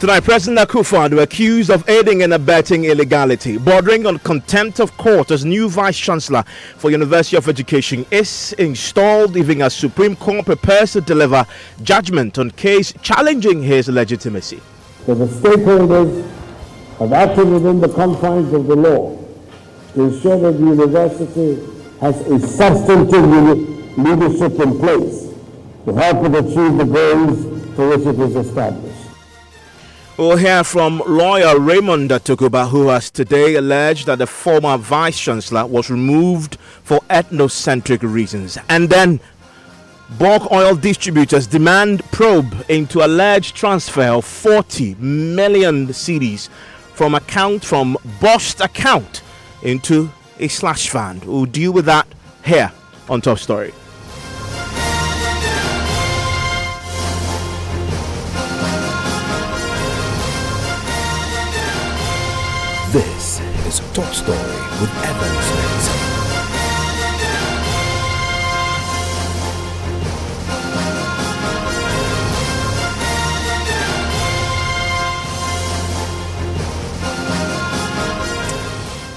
Tonight, President Akufo-Addo accused of aiding and abetting illegality, bordering on contempt of court as new Vice-Chancellor for University of Education is installed, even as Supreme Court prepares to deliver judgment on case challenging his legitimacy. So the stakeholders have acted within the confines of the law to ensure that the university has a substantive leadership in place to help it achieve the goals for which it is established. We'll hear from lawyer Raymond Atukuba, who has today alleged that the former Vice-Chancellor was removed for ethnocentric reasons. And then bulk oil distributors demand probe into alleged transfer of 40 million cedis from Bost account into a slush fund. We'll deal with that here on Top Story. This is Top Story with Evans Spencer.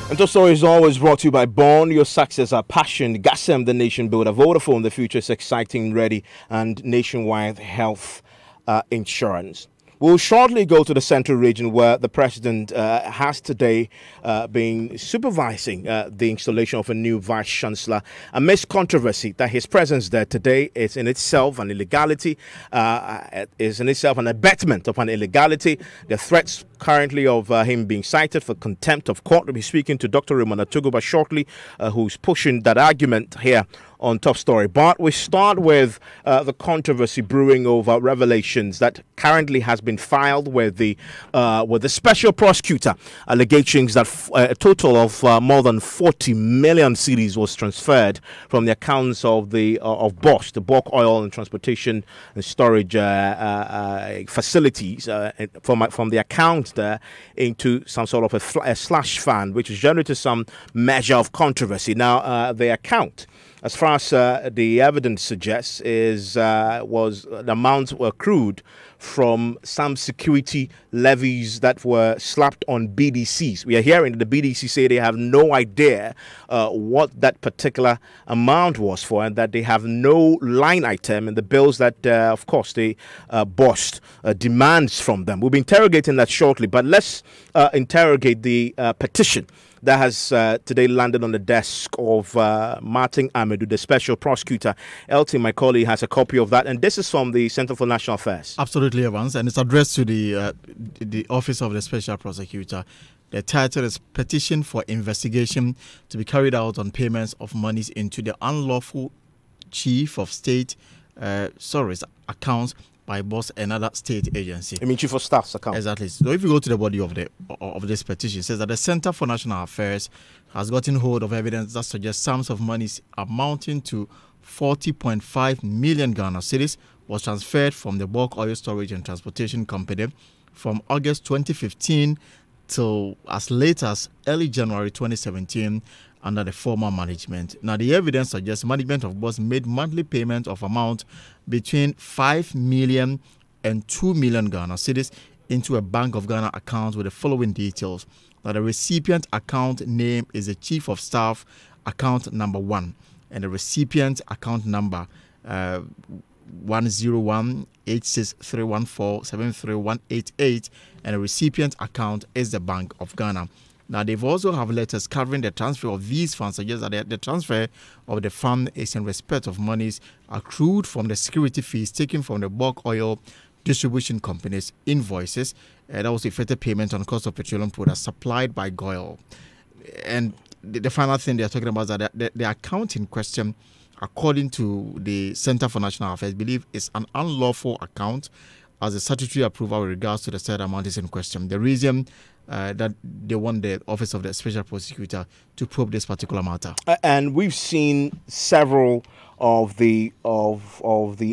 And Top Story is always brought to you by Born Your Success, Our Passion, Gasem, the Nation Builder, Vodafone, the future is exciting, ready, and Nationwide Health Insurance. We'll shortly go to the central region where the president has today been supervising the installation of a new vice-chancellor amidst controversy that his presence there today is in itself an illegality, is in itself an abetment of an illegality. The threats currently of him being cited for contempt of court. We'll be speaking to Dr. Raymond Atukuba shortly, who's pushing that argument here on Top Story. But we start with the controversy brewing over revelations that currently has been filed with the special prosecutor, allegations that a total of more than 40 million cedis was transferred from the accounts of of Bosch, the bulk oil and transportation and storage facilities, from the account there into some sort of a slush fund, which has generated some measure of controversy. Now, the account, as far as the evidence suggests, was the amounts were accrued from some security levies that were slapped on BDCs. We are hearing that the BDC say they have no idea what that particular amount was for, and that they have no line item in the bills that, of course, the Bosch demands from them. We'll be interrogating that shortly, but let's interrogate the petition that has today landed on the desk of Martin Amedu, the special prosecutor. Elton, my colleague, has a copy of that, and this is from the Center for National Affairs. Absolutely, Evans, and it's addressed to the Office of the Special Prosecutor. The title is Petition for Investigation to be Carried Out on Payments of Monies into the Unlawful Chief of State accounts by Boss and other state agency. I mean, Chief of Staff's account. Exactly. So if you go to the body of this petition, it says that the Center for National Affairs has gotten hold of evidence that suggests sums of monies amounting to 40.5 million Ghana cedis was transferred from the bulk oil storage and transportation company from August 2015 till as late as early January 2017 under the former management. Now, the evidence suggests management of Boss made monthly payment of amount between 5 million and 2 million Ghana cedis into a Bank of Ghana account with the following details. Now, the recipient account name is the Chief of Staff account number 1, and the recipient account number 101-86314-73188, and the recipient account is the Bank of Ghana. Now, they've also have letters covering the transfer of these funds, suggest that the transfer of the fund is in respect of monies accrued from the security fees taken from the bulk oil distribution companies' invoices. That was effective payment on cost of petroleum products supplied by GOIL. And the final thing they're talking about is that the account in question, according to the Center for National Affairs, believe is an unlawful account as the statutory approval with regards to the said amount is in question. The reason that they want the Office of the Special Prosecutor to probe this particular matter. And we've seen several of the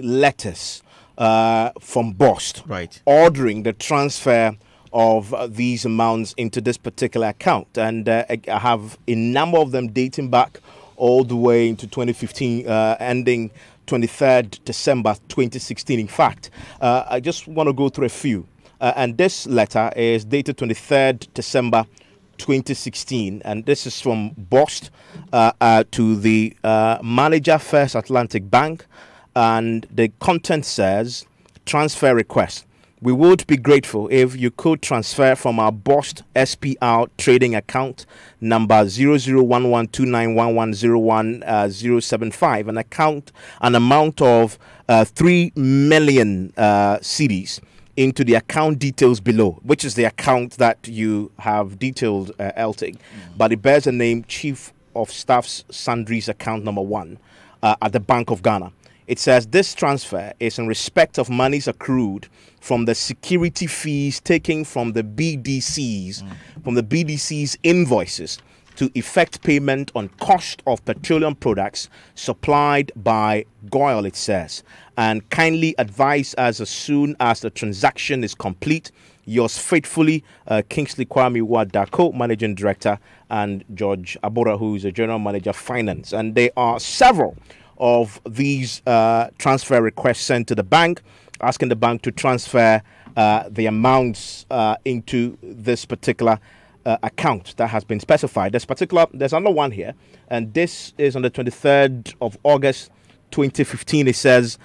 letters from Bosch, right, ordering the transfer of these amounts into this particular account. And I have a number of them dating back all the way into 2015, ending 23rd December 2016. In fact, I just want to go through a few. and this letter is dated 23rd December 2016, and this is from Bost to the manager, First Atlantic Bank, and the content says, transfer request. We would be grateful if you could transfer from our Bost SPR trading account number 0011291101,075 an amount of 3 million cedis into the account details below, which is the account that you have detailed, Elting, but it bears the name Chief of Staff's Sundries account number 1 at the Bank of Ghana. It says this transfer is in respect of monies accrued from the security fees taken from the BDCs, invoices to effect payment on cost of petroleum products supplied by GOIL, it says. And kindly advise us as soon as the transaction is complete. Yours faithfully, Kingsley Kwame Wadako, Managing Director, and George Abora, who is a General Manager of Finance. And there are several of these transfer requests sent to the bank, asking the bank to transfer the amounts into this particular account that has been specified. There's another one here, and this is on the 23rd of August 2015. It says,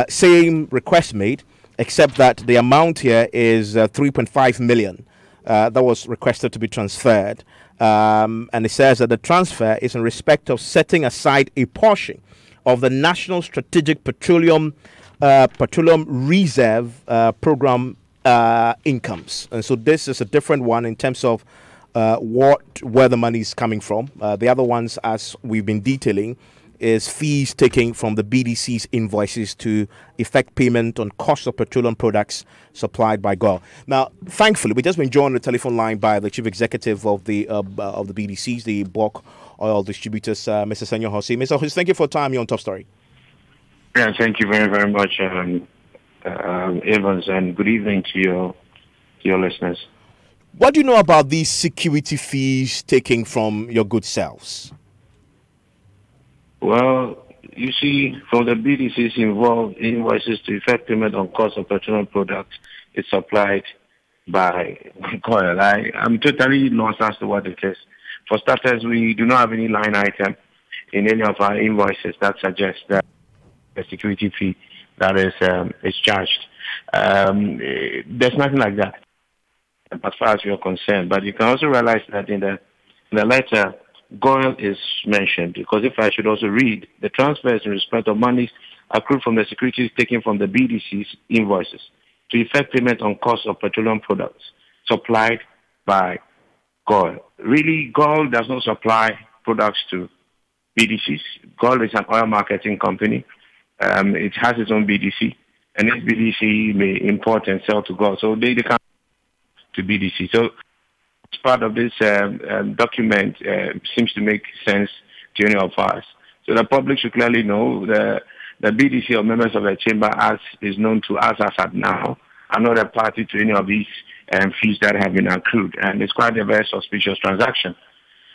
same request made, except that the amount here is 3.5 million that was requested to be transferred. And it says that the transfer is in respect of setting aside a portion of the National Strategic Petroleum Reserve Program incomes. And so this is a different one in terms of where the money is coming from. The other ones, as we've been detailing, is fees taken from the BDC's invoices to effect payment on cost of petroleum products supplied by GOIL. Now, thankfully, we've just been joined on the telephone line by the Chief Executive of the BDCs, the bulk oil distributors, Mr. Senyo Hosey. Mr. Hosey, thank you for your time here on Top Story. Yeah, thank you very, very much, Evans, and good evening to your listeners. What do you know about these security fees taken from your good selves? Well, you see, from the BDCs involved, invoices to effect payment on cost of petroleum products is supplied by GOIL. I'm totally lost as to what it is. For starters, we do not have any line item in any of our invoices that suggests that the security fee that is charged. There's nothing like that as far as you're concerned. But you can also realize that in the letter, GOIL is mentioned, because if I should also read, the transfers in respect of monies accrued from the securities taken from the BDC's invoices to effect payment on cost of petroleum products supplied by GOIL. Really, GOIL does not supply products to BDCs. GOIL is an oil marketing company. It has its own BDC, and this BDC may import and sell to GOIL. So they come to BDC. So as part of this document seems to make sense to any of us. So the public should clearly know the BDC or members of the chamber, as is known to us as at now, are not a party to any of these fees that have been accrued. And it's quite a very suspicious transaction.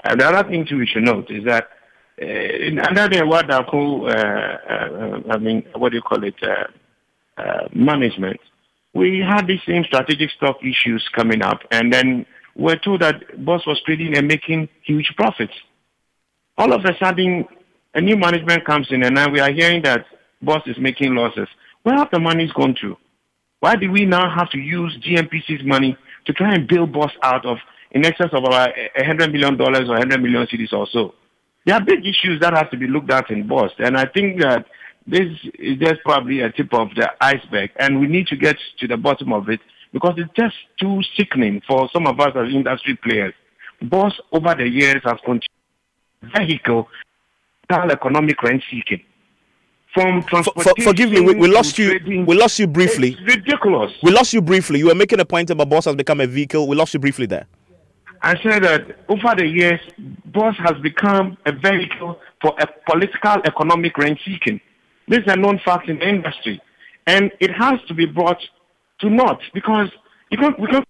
The other thing too we should note is that under the management, we had the same strategic stock issues coming up, and then we're told that Boss was trading and making huge profits. All of a sudden, a new management comes in, and now we are hearing that Boss is making losses. Where have the money gone to? Why do we now have to use GNPC's money to try and bail Boss out of in excess of about $100 million or 100 million cedis or so? There are big issues that have to be looked at in Boss, and I think that this is just probably a tip of the iceberg, and we need to get to the bottom of it, because it's just too sickening for some of us as industry players. Boss, over the years, has continued vehicle economic rent seeking. From transportation, forgive me, we lost you. Trading, we lost you briefly. It's ridiculous. We lost you briefly. You were making a point about Boss has become a vehicle. We lost you briefly there. I said that over the years, Boss has become a vehicle for a political economic rent seeking. This is a known fact in the industry, and it has to be brought to naught, because we can't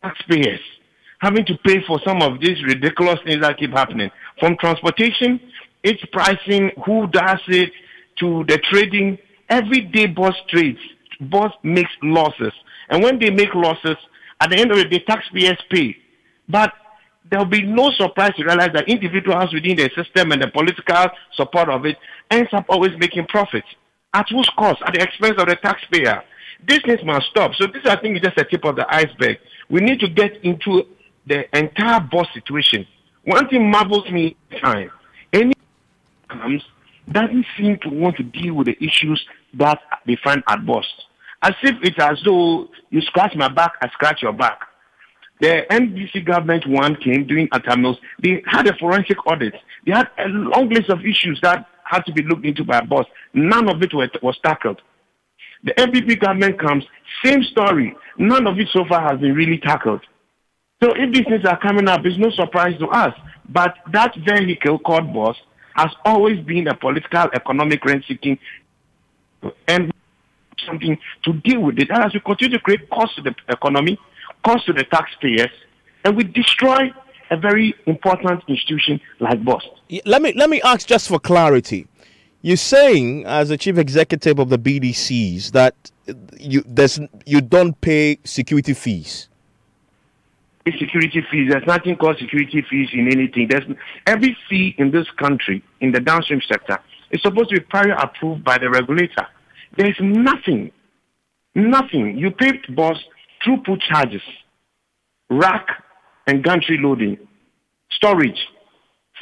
taxpayers having to pay for some of these ridiculous things that keep happening. From transportation, its pricing, who does it, to the trading. Every day Boss trades boss makes losses. And when they make losses, at the end of the day, taxpayers pay. But there'll be no surprise to realize that individuals within the system and the political support of it ends up always making profits. At whose cost? At the expense of the taxpayer. This things must stop. So this, I think, is just the tip of the iceberg. We need to get into the entire boss situation. One thing marvels me every time. Any comes doesn't seem to want to deal with the issues that they find at boss. As if it's as though you scratch my back, I scratch your back. The NDC government one came doing terminals. They had a forensic audit. They had a long list of issues that had to be looked into by a boss. None of it was tackled. The MPP government comes, same story. None of it so far has been really tackled. So if these things are coming up, it's no surprise to us. But that vehicle called boss has always been a political, economic rent-seeking and something to deal with it. And as we continue to create costs to the economy, costs to the taxpayers, and we destroy a very important institution like BOST. Let me ask just for clarity. You're saying, as the chief executive of the BDCs, that you don't pay security fees. Security fees. There's nothing called security fees in anything. Every fee in this country, in the downstream sector, is supposed to be prior approved by the regulator. There's nothing. You pay BOST throughput charges, rack and gantry loading, storage,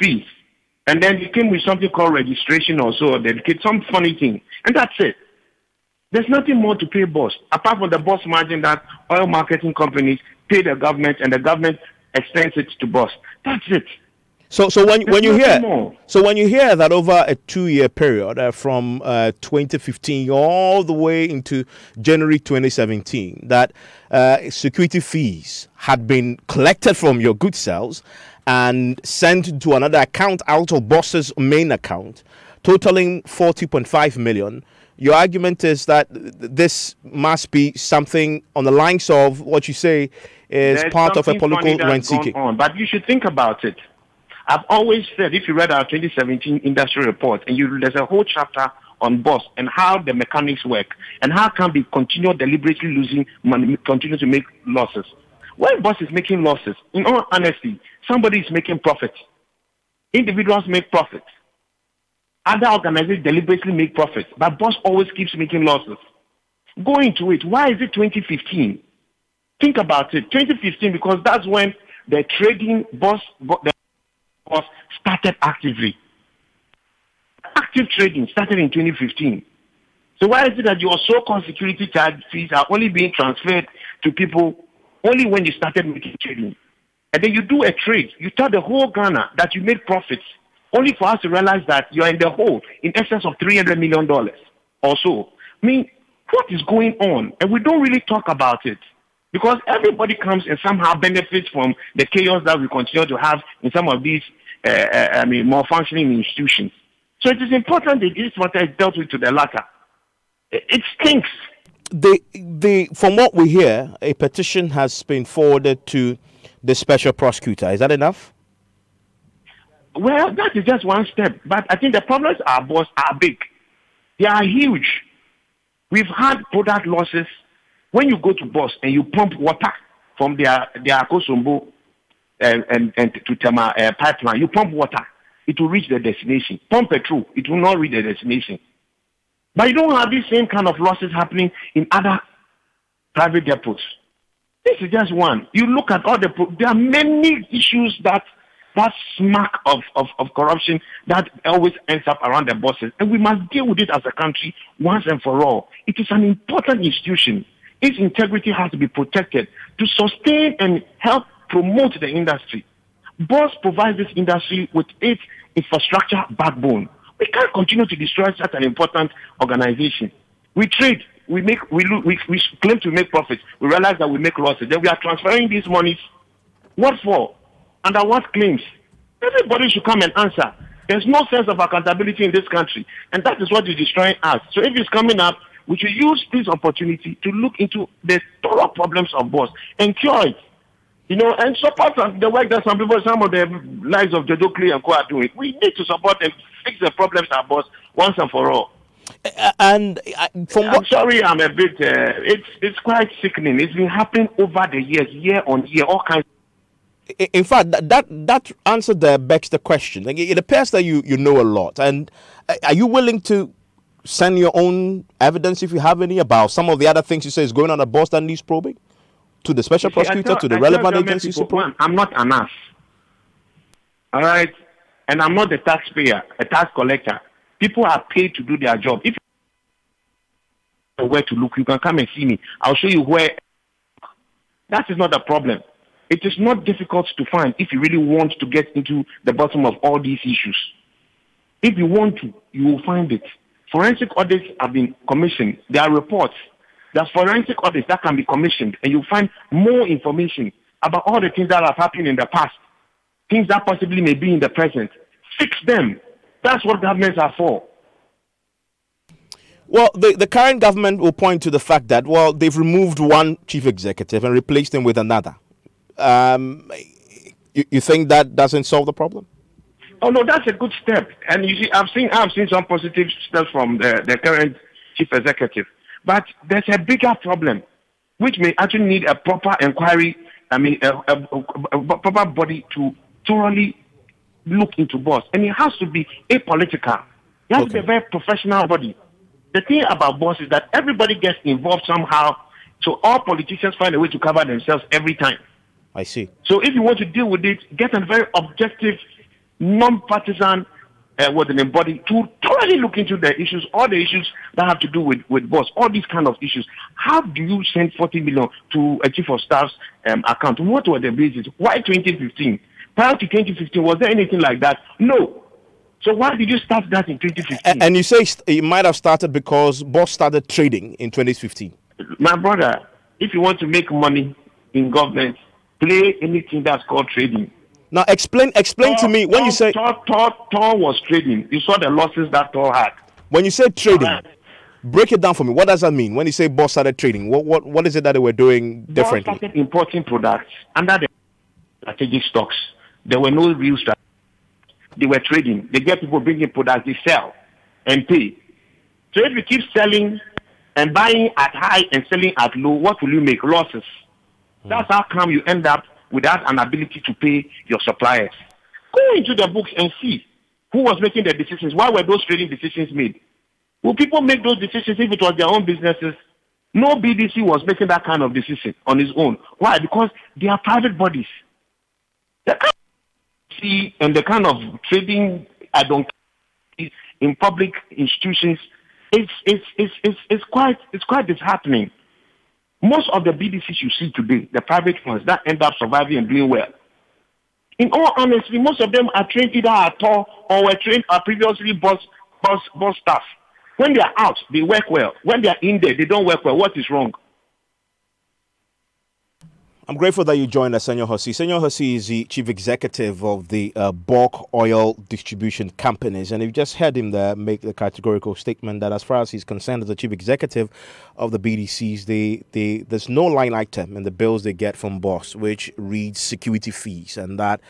fees, and then it came with something called registration or so, dedicate some funny thing, and that's it. There's nothing more to pay BOST, apart from the BOST margin that oil marketing companies pay the government, and the government extends it to BOST. That's it. So when you hear that over a 2-year period from 2015 all the way into January 2017 that security fees had been collected from your goods sales and sent to another account out of BOST's main account, totaling 40.5 million. Your argument is that this must be something on the lines of what you say is part of a political rent-seeking. But you should think about it. I've always said, if you read our 2017 industry report, and there's a whole chapter on BOST and how the mechanics work, and how can we continue deliberately losing money, continue to make losses. When BOST is making losses, in all honesty, somebody is making profits. Individuals make profits. Other organizations deliberately make profits, but BOST always keeps making losses. Go into it. Why is it 2015? Think about it. 2015, because that's when the trading BOST started actively. Active trading started in 2015. So why is it that your so-called security charge fees are only being transferred to people only when you started making trading? And then you do a trade. You tell the whole Ghana that you made profits, only for us to realize that you're in the hole in excess of $300 million or so. I mean, what is going on? And we don't really talk about it. Because everybody comes and somehow benefits from the chaos that we continue to have in some of these, more functioning institutions. So it is important that this matter is dealt with to the latter. It stinks. From what we hear, a petition has been forwarded to the special prosecutor. Is that enough? Well, that is just one step. But I think the problems our BOST are big. They are huge. We've had product losses. When you go to BOST and you pump water from their Akosombo and to Tema pipeline, you pump water, it will reach the destination. Pump petrol, it will not reach the destination. But you don't have these same kind of losses happening in other private depots. This is just one. You look at all there are many issues that smack of corruption that always ends up around the bosses. And we must deal with it as a country once and for all. It is an important institution. Its integrity has to be protected to sustain and help promote the industry. BOST provides this industry with its infrastructure backbone. We can't continue to destroy such an important organization. We trade, we claim to make profits. We realize that we make losses. Then we are transferring these monies. What for? Under what claims? Everybody should come and answer. There's no sense of accountability in this country, and that is what is destroying us. So if it's coming up, we should use this opportunity to look into the thorough problems of BOST and cure it. And support the work that some of the lives of Jojo Clay and Co are doing. We need to support and fix the problems of BOST once and for all. And from I'm what... sorry, I'm a bit. It's quite sickening. It's been happening over the years, year on year, all kinds. In fact, that answer there begs the question. Like, it appears that you know a lot. And are you willing to send your own evidence, if you have any, about some of the other things you say is going on at Boss that needs probing? To the special prosecutor, to the relevant agencies? I'm not an ass. All right? And I'm not the taxpayer, a tax collector. People are paid to do their job. If you know where to look, you can come and see me. I'll show you where. That is not a problem. It is not difficult to find if you really want to get into the bottom of all these issues. If you want to, you will find it. Forensic audits have been commissioned. There are reports. There's forensic audits that can be commissioned, and you'll find more information about all the things that have happened in the past, things that possibly may be in the present. Fix them. That's what governments are for. Well, the current government will point to the fact that, well, they've removed one chief executive and replaced him with another. You think that doesn't solve the problem? Oh no, that's a good step. And you see, I've seen some positive steps from the current chief executive. But there's a bigger problem, which may actually need a proper inquiry. I mean, a proper body to thoroughly look into Boss. And it has to be apolitical. It has to be a very professional body. The thing about Boss is that everybody gets involved somehow, so all politicians find a way to cover themselves every time. I see. So if you want to deal with it, get a very objective, non-partisan body to thoroughly look into the issues, all the issues that have to do with Boss, all these kind of issues. How do you send 40 million to a chief of staff's account? What were the basis? Why 2015? Prior to 2015, was there anything like that? No. So why did you start that in 2015? And you say it might have started because Boss started trading in 2015. My brother, if you want to make money in government, play anything that's called trading. Now explain to me when you say Tor was trading. You saw the losses that Tor had. When you say trading, break it down for me. What does that mean? When you say Boss started trading, what is it that they were doing differently? Boss started importing products under the strategic stocks. There were no real strategy. They were trading. They get people bringing products, they sell and pay. So if you keep selling and buying at high and selling at low, what will you make? Losses. That's how come you end up without an ability to pay your suppliers. Go into the books and see who was making the decisions. Why were those trading decisions made? Will people make those decisions if it was their own businesses? No BDC was making that kind of decision on his own. Why? Because they are private bodies. The kind of see and the kind of trading I don't in public institutions it's quite disheartening. Most of the BDCs you see today, the private ones that end up surviving and doing well. In all honesty, most of them are trained either at all or were trained or previously boss staff. When they are out, they work well. When they are in there, they don't work well. What is wrong? I'm grateful that you joined us, Senor Hosey. Senor Hosey is the chief executive of the bulk oil distribution companies, and you've just heard him there make the categorical statement that as far as he's concerned as the chief executive of the BDCs, there's no line item in the bills they get from Boss which reads security fees, and that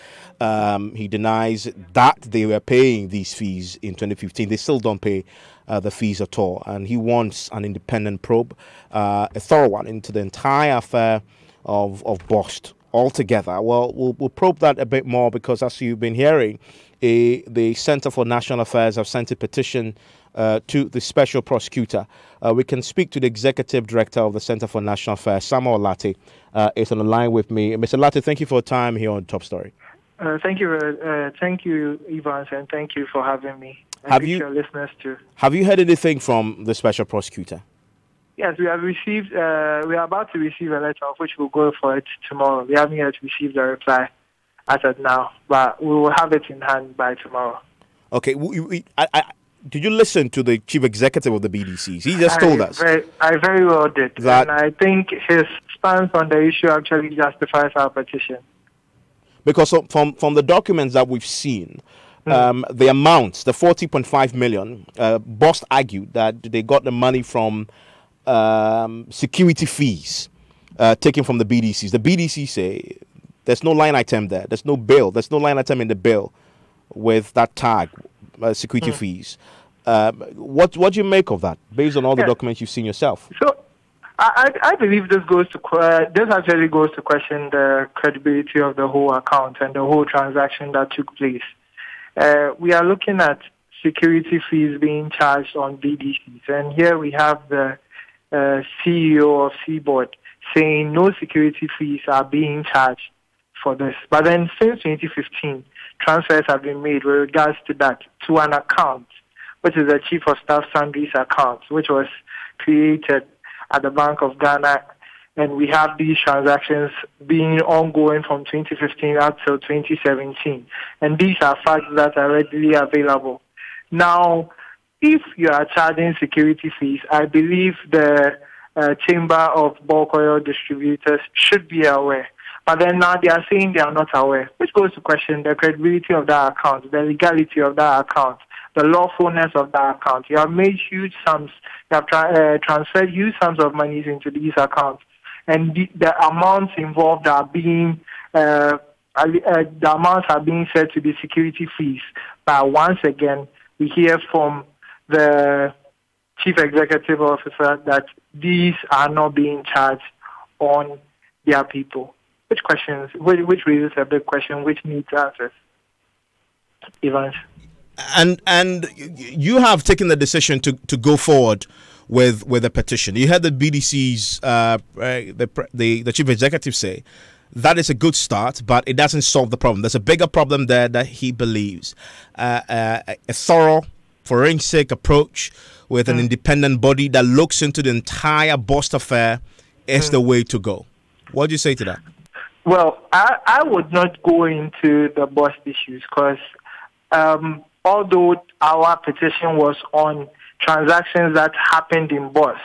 he denies that they were paying these fees in 2015. They still don't pay the fees at all, and he wants an independent probe, a thorough one, into the entire affair of Boss altogether. Well, we'll probe that a bit more because, as you've been hearing, the Center for National Affairs have sent a petition to the special prosecutor. We can speak to the executive director of the Center for National Affairs, Samuel Lartey, is on the line with me. Mr. Lartey, thank you for your time here on Top Story. Thank you, Evans, and thank you for having me. Have you, your listeners too. Have you heard anything from the special prosecutor? Yes, we have received. We are about to receive a letter, of which we'll go for it tomorrow. We haven't yet received a reply as of now, but we will have it in hand by tomorrow. Okay. Did you listen to the chief executive of the BDCs? He just told us. I very well did. And I think his stance on the issue actually justifies our petition. Because from the documents that we've seen, the amounts, the 40.5 million, Boss argued that they got the money from security fees taken from the BDCs. The BDCs say there's no line item there. There's no bill. There's no line item in the bill with that tag, security fees. What do you make of that, based on all the documents you've seen yourself? So, I believe this actually goes to question the credibility of the whole account and the whole transaction that took place. We are looking at security fees being charged on BDCs, and here we have the CEO of Seaboard saying no security fees are being charged for this. But then since 2015, transfers have been made with regards to that to an account, which is the Chief of Staff Sundry's account, which was created at the Bank of Ghana. And we have these transactions being ongoing from 2015 up till 2017. And these are facts that are readily available. Now, if you are charging security fees, I believe the Chamber of Bulk Oil Distributors should be aware. But then now they are saying they are not aware, which goes to question the credibility of that account, the legality of that account, the lawfulness of that account. You have made huge sums, you have transferred huge sums of monies into these accounts, and the amounts involved are being the amounts are being said to be security fees. But once again, we hear from the Chief Executive Officer that these are not being charged on their people. Which raises a big question, which needs answers. Evans. And you have taken the decision to go forward with a petition. You heard the BDC's the chief executive say that is a good start, but it doesn't solve the problem. There's a bigger problem there that he believes. A thorough forensic approach with an independent body that looks into the entire Bost affair is the way to go. What do you say to that? Well, I would not go into the Bost issues because although our petition was on transactions that happened in Bost,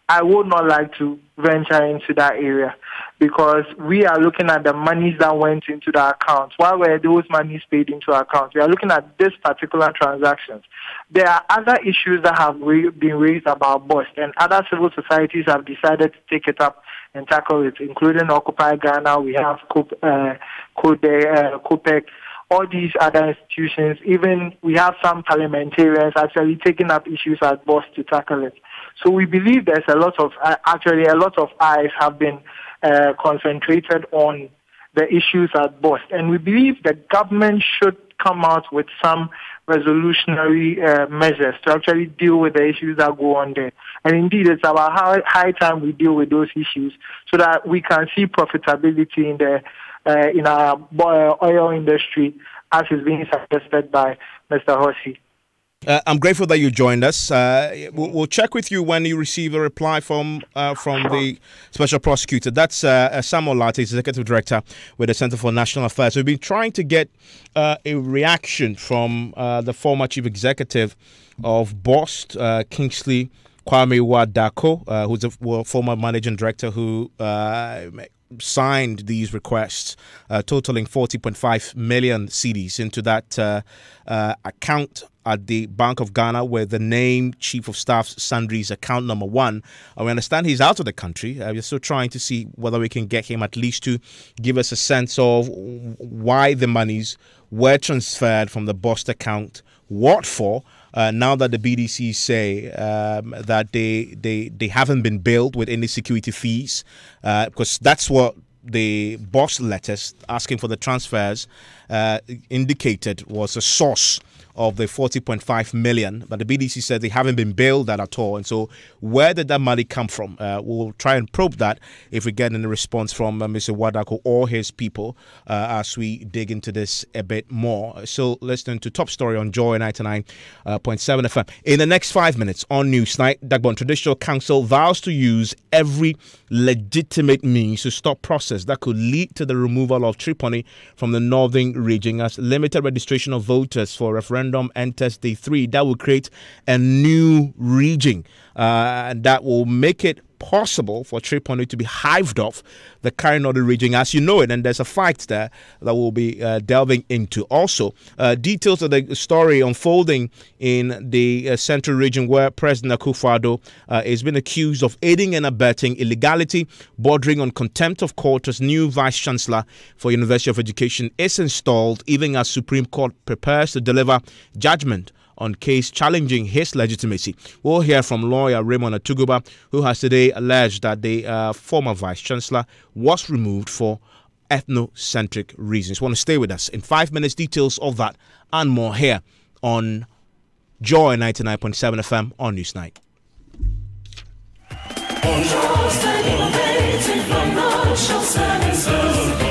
I would not like to venture into that area because we are looking at the monies that went into the accounts. Why were those monies paid into accounts? We are looking at this particular transactions. There are other issues that have been raised about Bost, and other civil societies have decided to take it up and tackle it, including Occupy Ghana. We have COPEC, all these other institutions. Even we have some parliamentarians actually taking up issues at Bost to tackle it. So we believe there's a lot of eyes have been concentrated on the issues at Bost, and we believe the government should come out with some resolutionary measures to actually deal with the issues that go on there. And indeed, it's about high time we deal with those issues so that we can see profitability in our oil industry, as is being suggested by Mr. Horsey. I'm grateful that you joined us. We'll check with you when you receive a reply from the Special Prosecutor. That's Samuel Lartey, Executive Director with the Center for National Affairs. We've been trying to get a reaction from the former Chief Executive of Bost, Kingsley Kwame Wadako, who's a former Managing Director who signed these requests totaling 40.5 million cedis into that account at the Bank of Ghana with the name Chief of Staff Sundry's account number 1. We understand he's out of the country. We're still trying to see whether we can get him at least to give us a sense of why the monies were transferred from the Bost account, what for. Now that the BDC say that they haven't been billed with any security fees, because that's what the Bost letters asking for the transfers indicated was a source of the 40.5 million, but the BDC said they haven't been billed that at all. And so where did that money come from? We'll try and probe that if we get any response from Mr. Wadako or his people as we dig into this a bit more. So listening to Top Story on Joy 99.7 FM. In the next 5 minutes on Newsnight, Dagbon Traditional Council vows to use every legitimate means to stop process that could lead to the removal of Tripoli from the northern region as limited registration of voters for referendum enters day 3. That will create a new region that will make it possible for Tripoli to be hived off the current northern region as you know it, and there's a fight there that we'll be delving into. Also, details of the story unfolding in the central region where President Akufo-Addo has been accused of aiding and abetting illegality bordering on contempt of court as new Vice Chancellor for University of Education is installed, even as Supreme Court prepares to deliver judgment on case challenging his legitimacy. We'll hear from lawyer Raymond Atuguba, who has today alleged that the former Vice Chancellor was removed for ethnocentric reasons. Want to stay with us. In 5 minutes, details of that and more here on Joy 99.7 FM on Newsnight. Financial services.